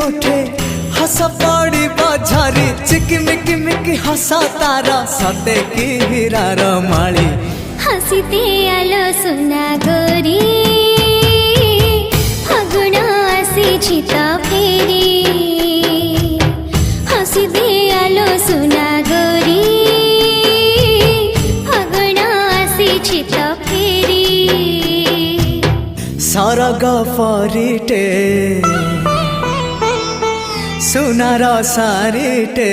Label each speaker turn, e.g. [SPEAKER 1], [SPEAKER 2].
[SPEAKER 1] ओठे हस पड़ी बझारी चिकिमिकी मिकी हसा तारा सते की हीरार माली
[SPEAKER 2] हसीते आलो सुना गोरी फागुण आसी तो फेरी हसीते आलो सुना गोरी फागुण आसी तो फेरी
[SPEAKER 1] सरग फरिटे सुनार सारिटे